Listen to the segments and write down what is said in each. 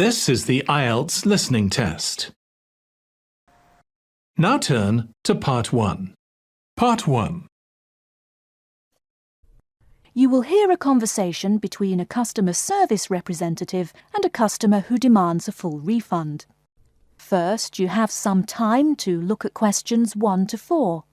This is the IELTS listening test. Now turn to Part 1. Part 1. You will hear a conversation between a customer service representative and a customer who demands a full refund. First, you have some time to look at questions 1 to 4.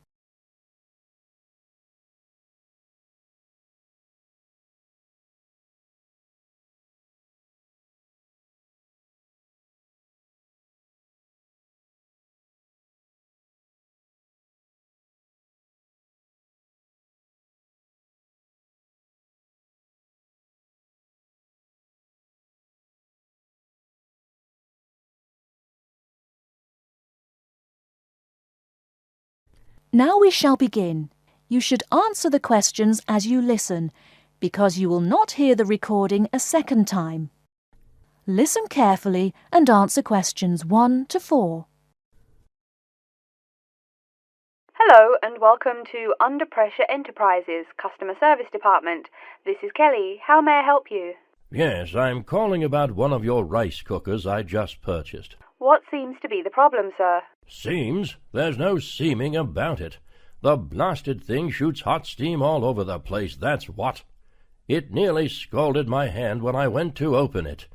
Now we shall begin. You should answer the questions as you listen, because you will not hear the recording a second time. Listen carefully and answer questions 1 to 4. Hello and welcome to Under Pressure Enterprises Customer Service Department. This is Kelly. How may I help you? Yes, I'm calling about one of your rice cookers I just purchased. What seems to be the problem, sir? Seems? There's no seeming about it. The blasted thing shoots hot steam all over the place, that's what. It nearly scalded my hand when I went to open it.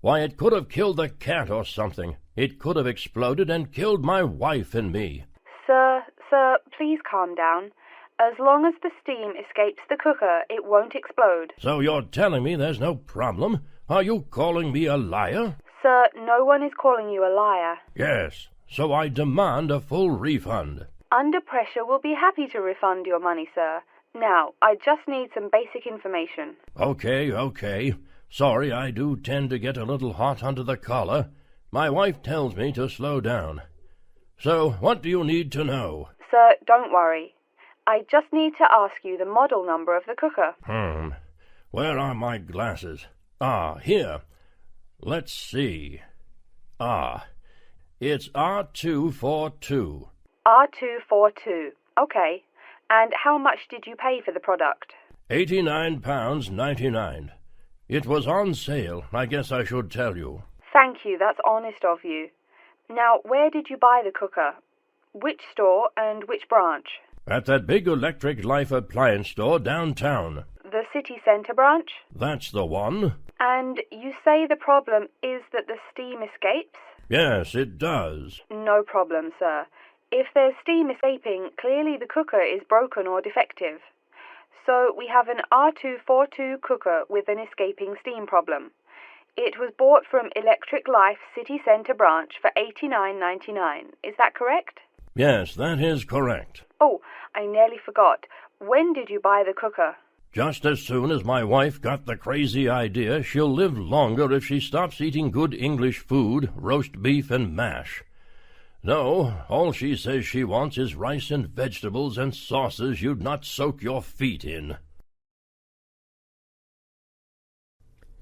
Why, it could have killed the cat or something. It could have exploded and killed my wife and me. Sir, please calm down. As long as the steam escapes the cooker, it won't explode. So you're telling me there's no problem? Are you calling me a liar? Sir, no one is calling you a liar. Yes, so I demand a full refund. Under Pressure will be happy to refund your money, sir. Now, I just need some basic information. Okay. Sorry, I do tend to get a little hot under the collar. My wife tells me to slow down. So, what do you need to know? Sir, don't worry. I just need to ask you the model number of the cooker. Where are my glasses? Here. Let's see. It's R242. R242. Okay. And how much did you pay for the product? £89.99. It was on sale, I guess I should tell you. Thank you, that's honest of you. Now, where did you buy the cooker? Which store and which branch? At that big Electric Life appliance store downtown. The city centre branch? That's the one. And you say the problem is that the steam escapes? Yes, it does. No problem, sir. If there's steam escaping, clearly the cooker is broken or defective. So we have an R242 cooker with an escaping steam problem. It was bought from Electric Life City Centre branch for $89.99. Is that correct? Yes, that is correct. Oh, I nearly forgot. When did you buy the cooker? Just as soon as my wife got the crazy idea she'll live longer if she stops eating good English food, roast beef and mash. No, all she says she wants is rice and vegetables and sauces you'd not soak your feet in.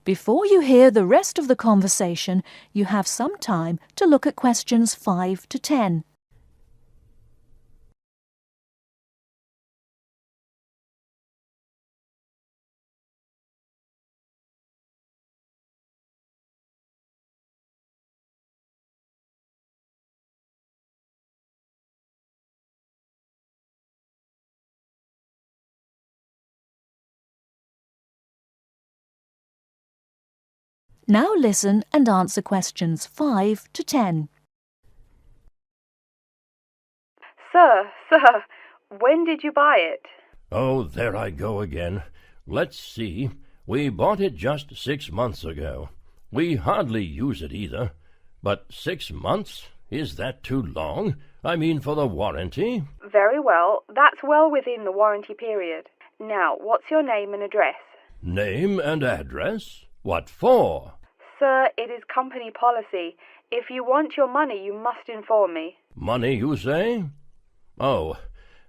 Before you hear the rest of the conversation, you have some time to look at questions 5 to 10. Now listen and answer questions 5 to 10. Sir, when did you buy it? Oh, there I go again. Let's see. We bought it just 6 months ago. We hardly use it either. But 6 months? Is that too long? I mean, for the warranty? Very well. That's well within the warranty period. Now, what's your name and address? Name and address? What for? Sir, it is company policy. If you want your money, you must inform me. Money, you say? Oh,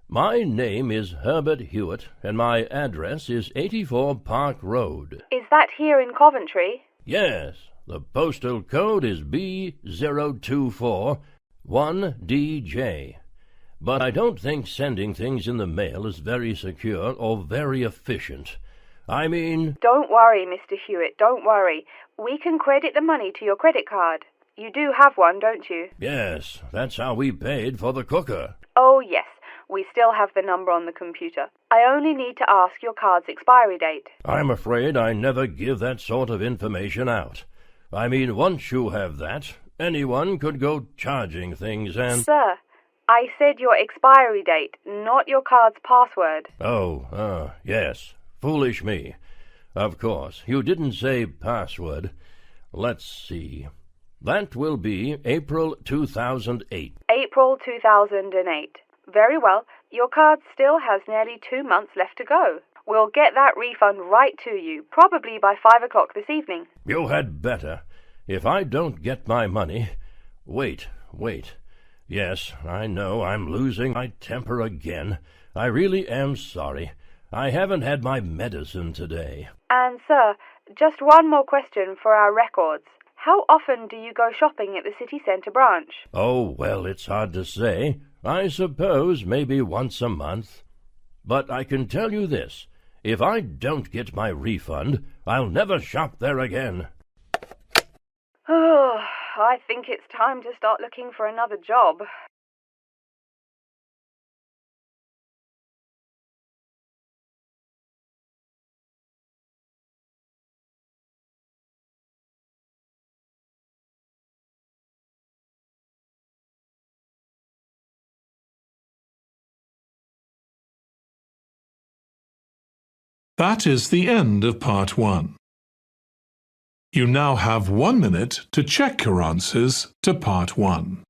my name is Herbert Hewitt, and my address is 84 Park Road. Is that here in Coventry? Yes, the postal code is B0241DJ. But I don't think sending things in the mail is very secure or very efficient. I mean... Don't worry, Mr. Hewitt, don't worry. We can credit the money to your credit card. You do have one, don't you? Yes, that's how we paid for the cooker. Oh, yes. We still have the number on the computer. I only need to ask your card's expiry date. I'm afraid I never give that sort of information out. I mean, once you have that, anyone could go charging things and... Sir, I said your expiry date, not your card's password. Oh, yes. Foolish me. Of course, you didn't say password. Let's see. That will be April 2008. April 2008. Very well. Your card still has nearly 2 months left to go. We'll get that refund right to you, probably by 5 o'clock this evening. You had better. If I don't get my money... Wait. Yes, I know I'm losing my temper again. I really am sorry. I haven't had my medicine today. And, sir, just one more question for our records. How often do you go shopping at the city centre branch? Oh, well, it's hard to say. I suppose maybe once a month. But I can tell you this. If I don't get my refund, I'll never shop there again. Oh, I think it's time to start looking for another job. That is the end of Part 1. You now have 1 minute to check your answers to Part 1.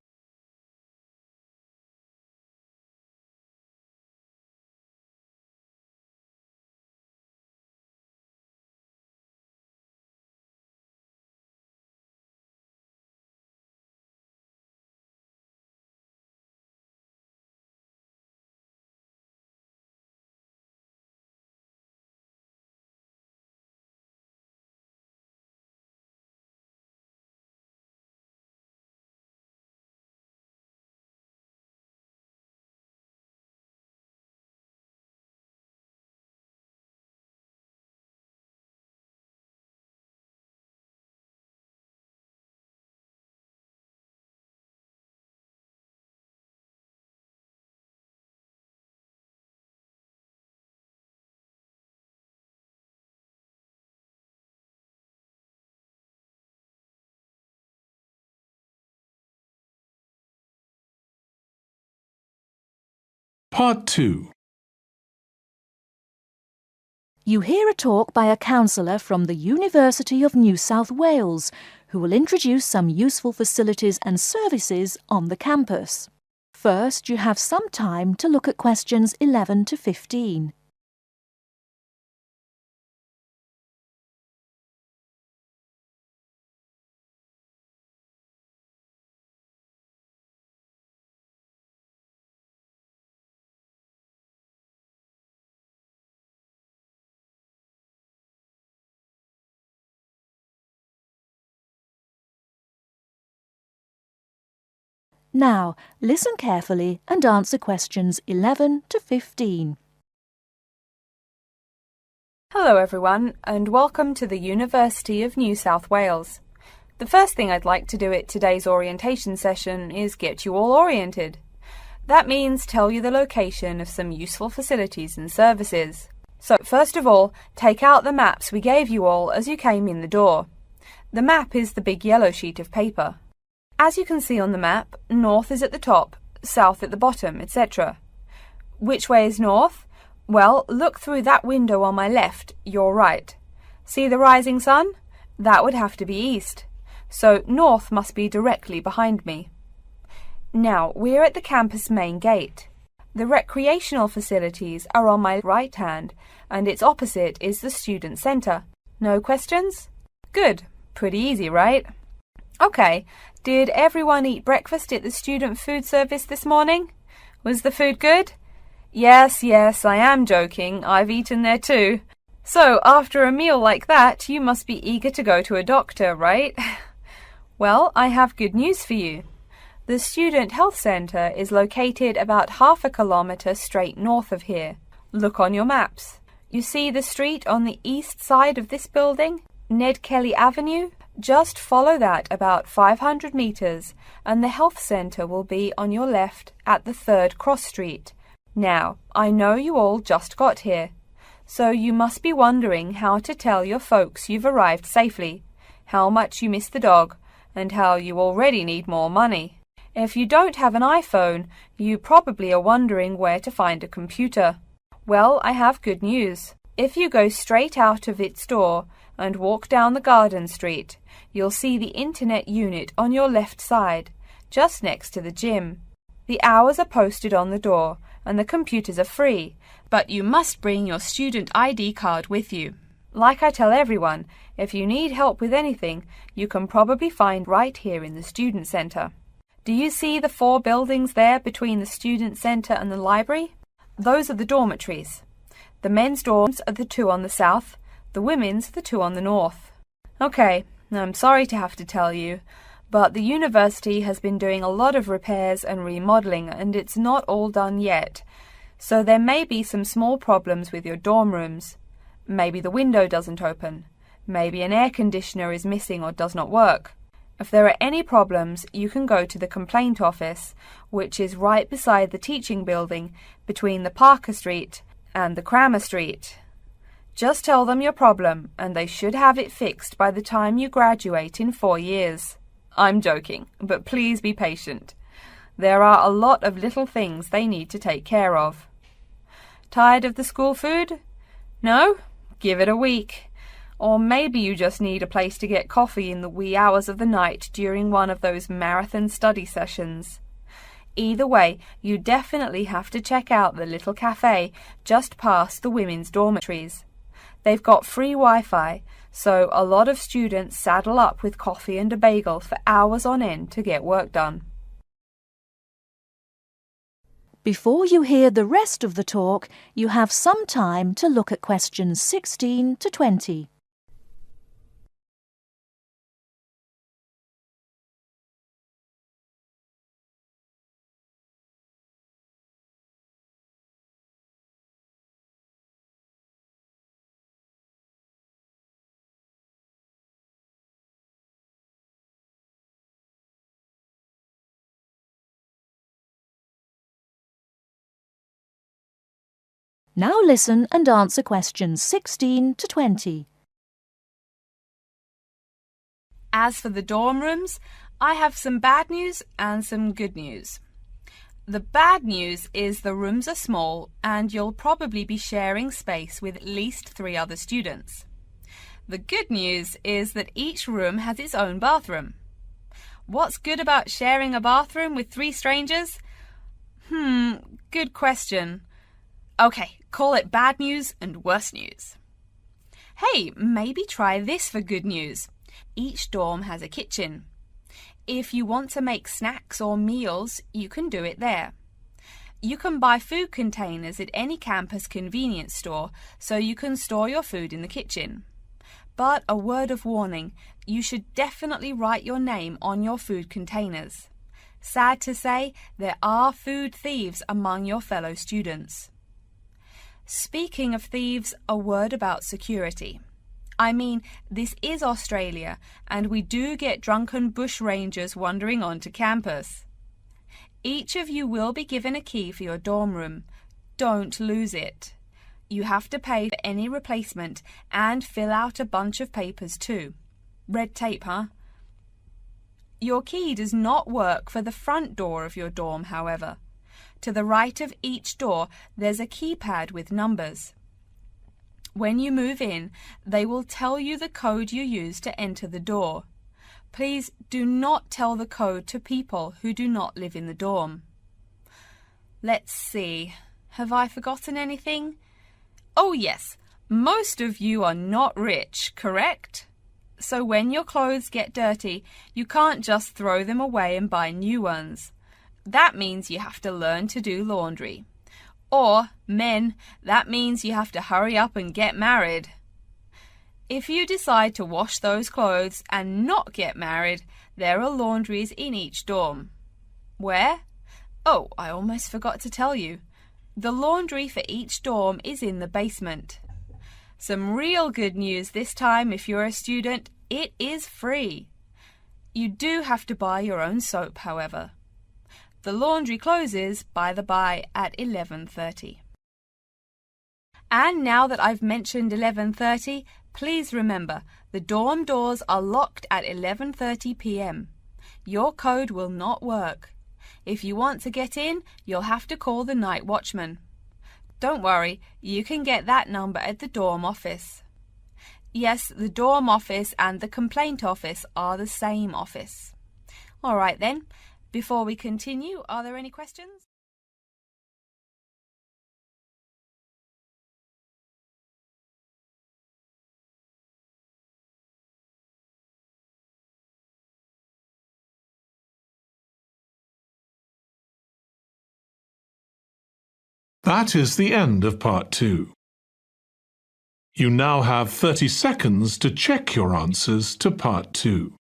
Part 2. You hear a talk by a counsellor from the University of New South Wales, who will introduce some useful facilities and services on the campus. First, you have some time to look at questions 11 to 15. Now, listen carefully and answer questions 11 to 15. Hello everyone, and welcome to the University of New South Wales. The first thing I'd like to do at today's orientation session is get you all oriented. That means tell you the location of some useful facilities and services. So first of all, take out the maps we gave you all as you came in the door. The map is the big yellow sheet of paper. As you can see on the map, north is at the top, south at the bottom, etc. Which way is north? Well, look through that window on my left, your right. See the rising sun? That would have to be east. So north must be directly behind me. Now, we're at the campus main gate. The recreational facilities are on my right hand, and its opposite is the student centre. No questions? Good. Pretty easy, right? Okay, did everyone eat breakfast at the student food service this morning? Was the food good? Yes, I am joking. I've eaten there too. So, after a meal like that, you must be eager to go to a doctor, right? Well, I have good news for you. The Student Health Centre is located about half a kilometre straight north of here. Look on your maps. You see the street on the east side of this building, Ned Kelly Avenue? Just follow that about 500 meters and the health center will be on your left at the 3rd cross street. Now, I know you all just got here, so you must be wondering how to tell your folks you've arrived safely, how much you miss the dog, and how you already need more money. If you don't have an iPhone, you probably are wondering where to find a computer. Well, I have good news. If you go straight out of its door and walk down the garden street, you'll see the internet unit on your left side, just next to the gym. The hours are posted on the door and the computers are free, but you must bring your student ID card with you. Like I tell everyone, if you need help with anything, you can probably find right here in the student center. Do you see the 4 buildings there between the student center and the library? Those are the dormitories. The men's dorms are the 2 on the south, the women's the 2 on the north. Okay, I'm sorry to have to tell you, but the university has been doing a lot of repairs and remodeling and it's not all done yet. So there may be some small problems with your dorm rooms. Maybe the window doesn't open. Maybe an air conditioner is missing or does not work. If there are any problems, you can go to the complaint office, which is right beside the teaching building between the Parker Street and the Cramer Street. Just tell them your problem and they should have it fixed by the time you graduate in 4 years. I'm joking, but please be patient. There are a lot of little things they need to take care of. Tired of the school food? No? Give it a week. Or maybe you just need a place to get coffee in the wee hours of the night during one of those marathon study sessions. Either way, you definitely have to check out the little cafe just past the women's dormitories. They've got free Wi-Fi, so a lot of students saddle up with coffee and a bagel for hours on end to get work done. Before you hear the rest of the talk, you have some time to look at questions 16 to 20. Now listen and answer questions 16 to 20. As for the dorm rooms, I have some bad news and some good news. The bad news is the rooms are small and you'll probably be sharing space with at least 3 other students. The good news is that each room has its own bathroom. What's good about sharing a bathroom with 3 strangers? Good question. Okay, call it bad news and worse news. Hey, maybe try this for good news. Each dorm has a kitchen. If you want to make snacks or meals, you can do it there. You can buy food containers at any campus convenience store, so you can store your food in the kitchen. But a word of warning, you should definitely write your name on your food containers. Sad to say, there are food thieves among your fellow students. Speaking of thieves, a word about security. I mean, this is Australia, and we do get drunken bush rangers wandering onto campus. Each of you will be given a key for your dorm room. Don't lose it. You have to pay for any replacement and fill out a bunch of papers too. Red tape, huh? Your key does not work for the front door of your dorm, however. To the right of each door, there's a keypad with numbers. When you move in, they will tell you the code you use to enter the door. Please do not tell the code to people who do not live in the dorm. Let's see. Have I forgotten anything? Oh yes, most of you are not rich, correct? So when your clothes get dirty, you can't just throw them away and buy new ones. That means you have to learn to do laundry. Or, men, that means you have to hurry up and get married. If you decide to wash those clothes and not get married, there are laundries in each dorm. Where? Oh, I almost forgot to tell you. The laundry for each dorm is in the basement. Some real good news this time if you're a student. It is free. You do have to buy your own soap, however. The laundry closes, by the by, at 11:30. And now that I've mentioned 11:30, please remember, the dorm doors are locked at 11:30 p.m. Your code will not work. If you want to get in, you'll have to call the night watchman. Don't worry, you can get that number at the dorm office. Yes, the dorm office and the complaint office are the same office. All right then, before we continue, are there any questions? That is the end of Part 2. You now have 30 seconds to check your answers to Part 2.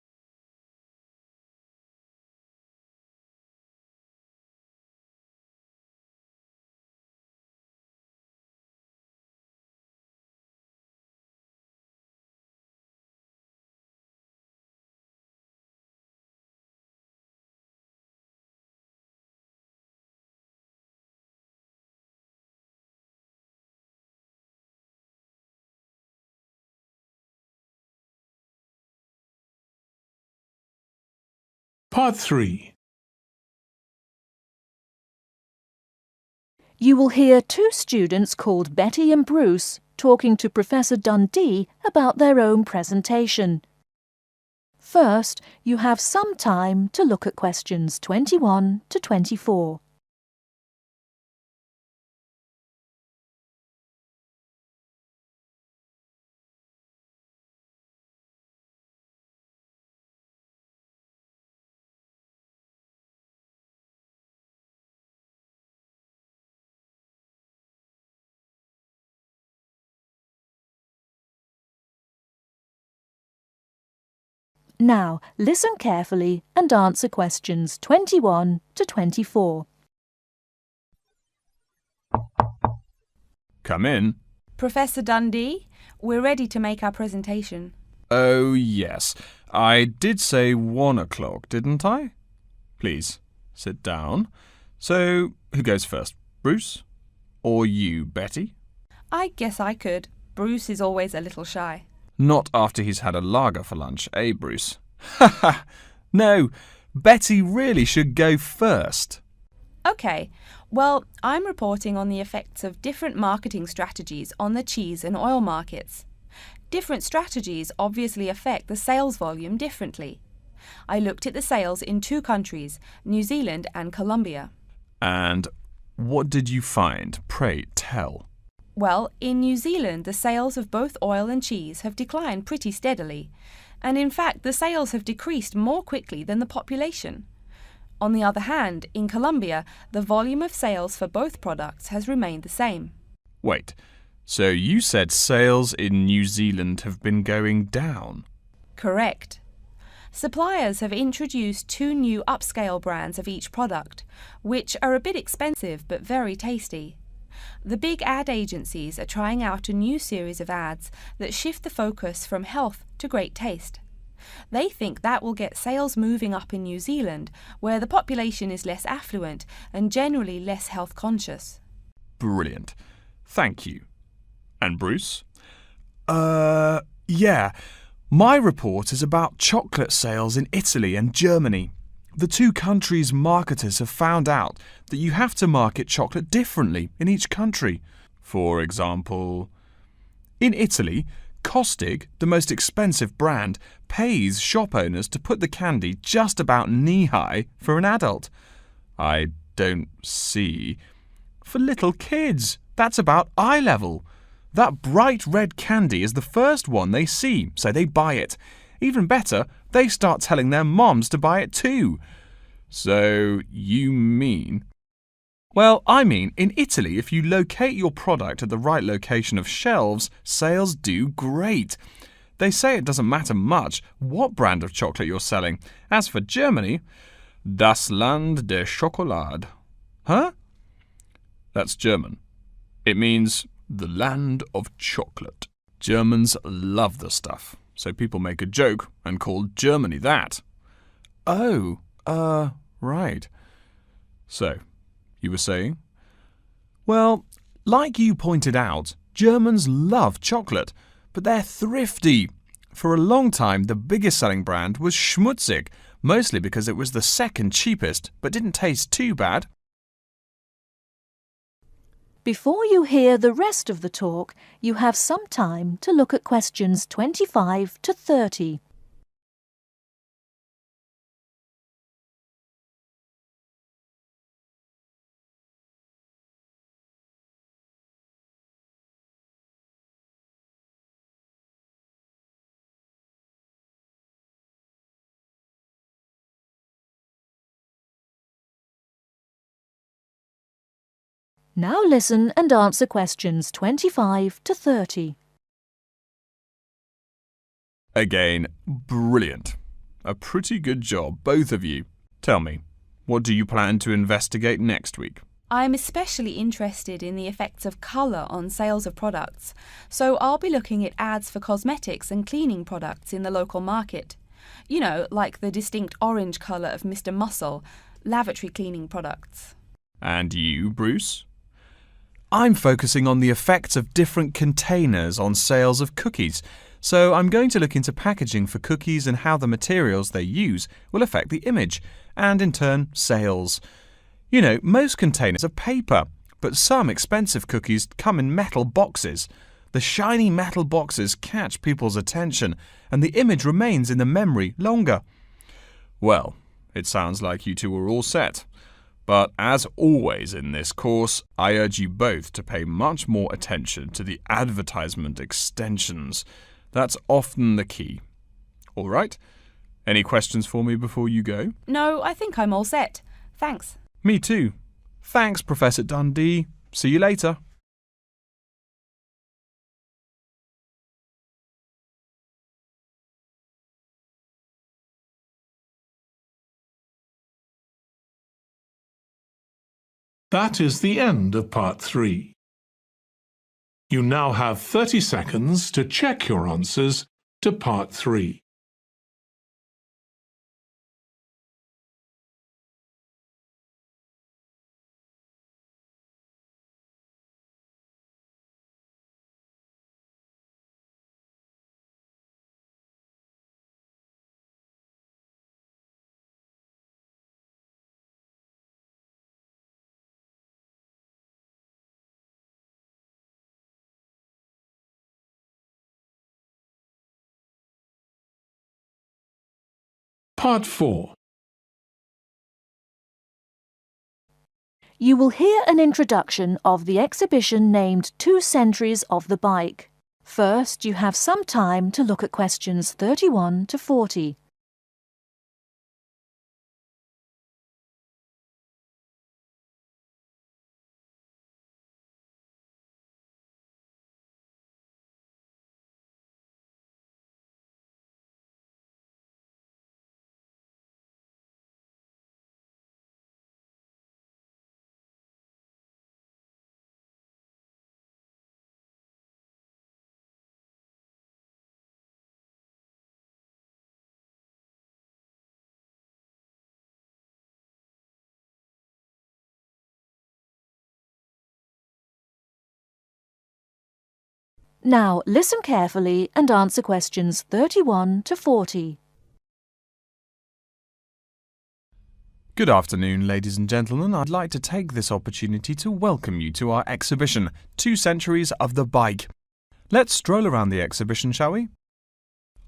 Part 3. You will hear two students called Betty and Bruce talking to Professor Dundee about their own presentation. First, you have some time to look at questions 21 to 24. Now, listen carefully and answer questions 21 to 24. Come in. Professor Dundee, we're ready to make our presentation. Oh, yes. I did say 1 o'clock, didn't I? Please, sit down. So, who goes first? Bruce? Or you, Betty? I guess I could. Bruce is always a little shy. Not after he's had a lager for lunch, eh, Bruce? Ha ha! No, Betty really should go first. OK, well, I'm reporting on the effects of different marketing strategies on the cheese and oil markets. Different strategies obviously affect the sales volume differently. I looked at the sales in 2 countries, New Zealand and Colombia. And what did you find? Pray tell. Well, in New Zealand, the sales of both oil and cheese have declined pretty steadily, and in fact the sales have decreased more quickly than the population. On the other hand, in Colombia, the volume of sales for both products has remained the same. Wait, so you said sales in New Zealand have been going down? Correct. Suppliers have introduced 2 new upscale brands of each product, which are a bit expensive but very tasty. The big ad agencies are trying out a new series of ads that shift the focus from health to great taste. They think that will get sales moving up in New Zealand, where the population is less affluent and generally less health conscious. Brilliant. Thank you. And Bruce? Yeah. My report is about chocolate sales in Italy and Germany. The 2 countries' marketers have found out that you have to market chocolate differently in each country. For example, in Italy, Kostig, the most expensive brand, pays shop owners to put the candy just about knee-high for an adult. I don't see. For little kids, that's about eye level. That bright red candy is the first one they see, so they buy it. Even better, they start telling their moms to buy it too. So, you mean? Well, I mean, in Italy, if you locate your product at the right location of shelves, sales do great. They say it doesn't matter much what brand of chocolate you're selling. As for Germany, das Land der Schokolade. Huh? That's German. It means the land of chocolate. Germans love the stuff, so people make a joke and call Germany that. Oh, right. So, you were saying? Well, like you pointed out, Germans love chocolate, but they're thrifty. For a long time, the biggest selling brand was Schmutzig, mostly because it was the second cheapest, but didn't taste too bad. Before you hear the rest of the talk, you have some time to look at questions 25 to 30. Now listen and answer questions 25 to 30. Again, brilliant. A pretty good job, both of you. Tell me, what do you plan to investigate next week? I'm especially interested in the effects of colour on sales of products, so I'll be looking at ads for cosmetics and cleaning products in the local market. You know, like the distinct orange colour of Mr. Muscle, lavatory cleaning products. And you, Bruce? I'm focusing on the effects of different containers on sales of cookies, so I'm going to look into packaging for cookies and how the materials they use will affect the image, and in turn, sales. You know, most containers are paper, but some expensive cookies come in metal boxes. The shiny metal boxes catch people's attention, and the image remains in the memory longer. Well, it sounds like you two are all set. But as always in this course, I urge you both to pay much more attention to the advertisement extensions. That's often the key. All right? Any questions for me before you go? No, I think I'm all set. Thanks. Me too. Thanks, Professor Dundee. See you later. That is the end of part 3. You now have 30 seconds to check your answers to part 3. Part 4. You will hear an introduction of the exhibition named 2 Centuries of the Bike. First, you have some time to look at questions 31 to 40. Now listen carefully and answer questions 31 to 40. Good afternoon, ladies and gentlemen. I'd like to take this opportunity to welcome you to our exhibition, 2 Centuries of the Bike. Let's stroll around the exhibition, shall we?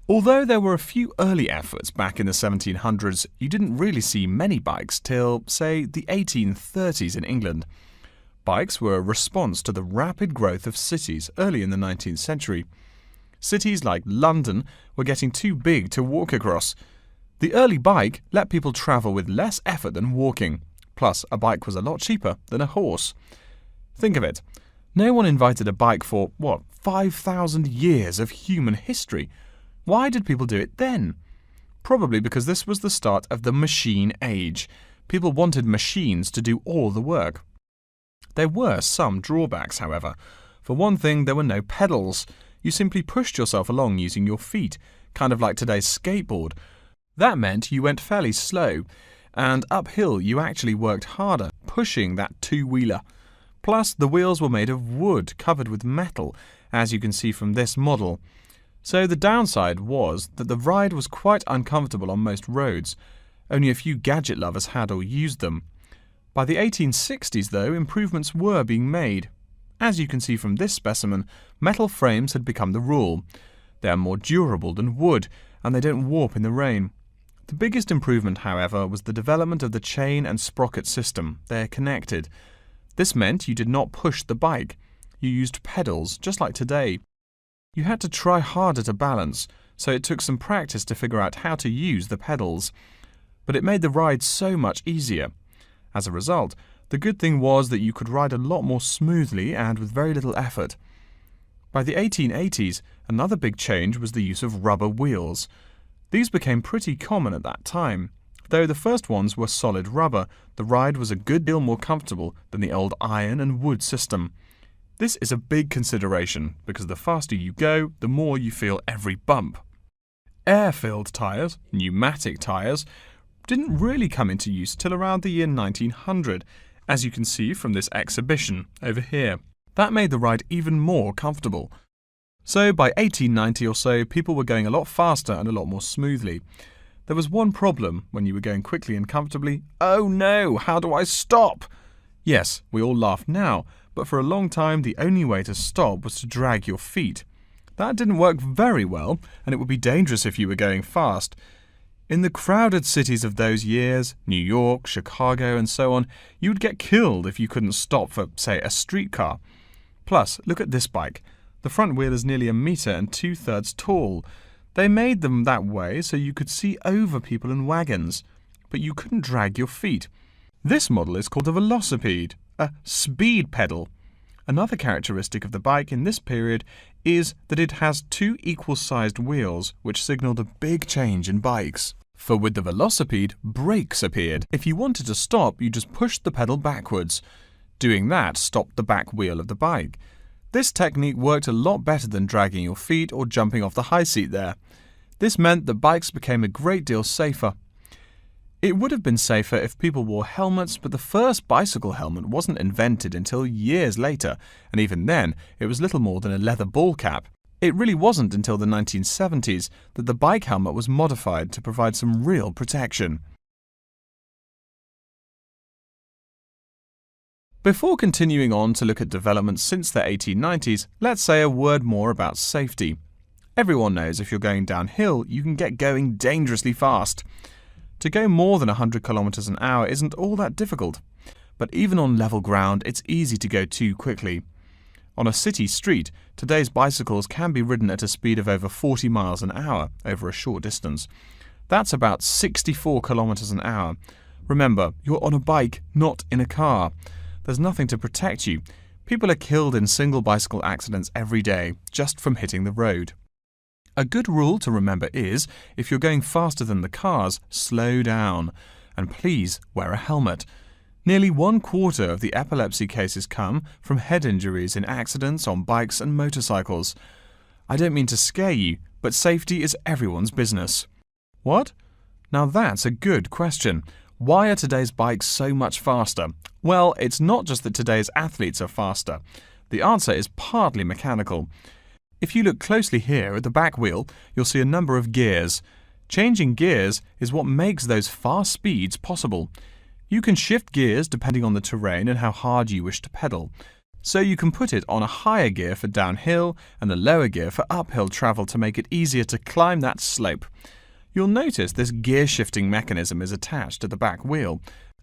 Although there were a few early efforts back in the 1700s, you didn't really see many bikes till, say, the 1830s in England. Bikes were a response to the rapid growth of cities early in the 19th century. Cities like London were getting too big to walk across. The early bike let people travel with less effort than walking. Plus, a bike was a lot cheaper than a horse. Think of it. No one invented a bike for, 5,000 years of human history. Why did people do it then? Probably because this was the start of the machine age. People wanted machines to do all the work. There were some drawbacks, however. For one thing, there were no pedals. you simply pushed yourself along using your feet, kind of like today's skateboard. That meant you went fairly slow, and uphill you actually worked harder, pushing that two-wheeler. Plus, the wheels were made of wood covered with metal, as you can see from this model. So the downside was that the ride was quite uncomfortable on most roads. Only a few gadget lovers had or used them. By the 1860s, though, improvements were being made. As you can see from this specimen, metal frames had become the rule. They are more durable than wood, and they don't warp in the rain. The biggest improvement, however, was the development of the chain and sprocket system. They are connected. This meant you did not push the bike. You used pedals, just like today. You had to try harder to balance, so it took some practice to figure out how to use the pedals. But it made the ride so much easier. As a result, the good thing was that you could ride a lot more smoothly and with very little effort. By the 1880s, another big change was the use of rubber wheels. These became pretty common at that time. Though the first ones were solid rubber, the ride was a good deal more comfortable than the old iron and wood system. This is a big consideration because the faster you go, the more you feel every bump. Air-filled tyres, pneumatic tyres, didn't really come into use till around the year 1900, as you can see from this exhibition over here. That made the ride even more comfortable. So by 1890 or so, people were going a lot faster and a lot more smoothly. There was one problem when you were going quickly and comfortably. Oh no, how do I stop? Yes, we all laugh now, but for a long time the only way to stop was to drag your feet. That didn't work very well, and it would be dangerous if you were going fast. In the crowded cities of those years, New York, Chicago and so on, you would get killed if you couldn't stop for, say, a streetcar. Plus, look at this bike. The front wheel is nearly 1 meter and 2/3 tall. They made them that way so you could see over people and wagons, but you couldn't drag your feet. This model is called a velocipede, a speed pedal. Another characteristic of the bike in this period is that it has 2 equal-sized wheels, which signalled a big change in bikes. For with the velocipede, brakes appeared. If you wanted to stop, you just pushed the pedal backwards. Doing that stopped the back wheel of the bike. This technique worked a lot better than dragging your feet or jumping off the high seat there. This meant that bikes became a great deal safer. It would have been safer if people wore helmets, but the first bicycle helmet wasn't invented until years later, and even then, it was little more than a leather ball cap. It really wasn't until the 1970s that the bike helmet was modified to provide some real protection. Before continuing on to look at developments since the 1890s, let's say a word more about safety. Everyone knows if you're going downhill, you can get going dangerously fast. To go more than 100 kilometers an hour isn't all that difficult. But even on level ground, it's easy to go too quickly. On a city street, today's bicycles can be ridden at a speed of over 40 miles an hour over a short distance. That's about 64 kilometers an hour. Remember, you're on a bike, not in a car. There's nothing to protect you. People are killed in single bicycle accidents every day, just from hitting the road. A good rule to remember is, if you're going faster than the cars, slow down. And please wear a helmet. Nearly 1/4 of the epilepsy cases come from head injuries in accidents on bikes and motorcycles. I don't mean to scare you, but safety is everyone's business. What? Now that's a good question. Why are today's bikes so much faster? Well, it's not just that today's athletes are faster. The answer is partly mechanical. If you look closely here at the back wheel, you'll see a number of gears. Changing gears is what makes those fast speeds possible. You can shift gears depending on the terrain and how hard you wish to pedal. So you can put it on a higher gear for downhill and a lower gear for uphill travel to make it easier to climb that slope. You'll notice this gear shifting mechanism is attached to the back wheel,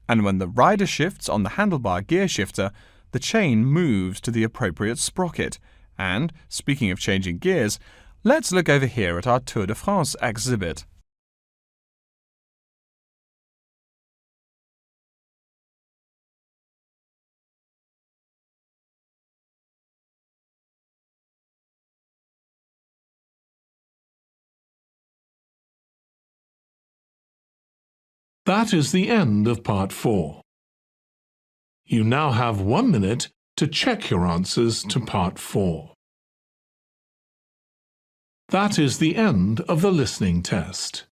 and when the rider shifts on the handlebar gear shifter, the chain moves to the appropriate sprocket. And, speaking of changing gears, let's look over here at our Tour de France exhibit. That is the end of part 4. You now have 1 minute to check your answers to part 4. That is the end of the listening test.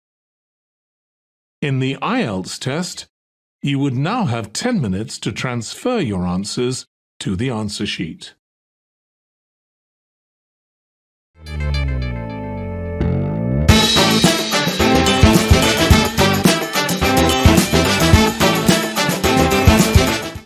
In the IELTS test, you would now have 10 minutes to transfer your answers to the answer sheet.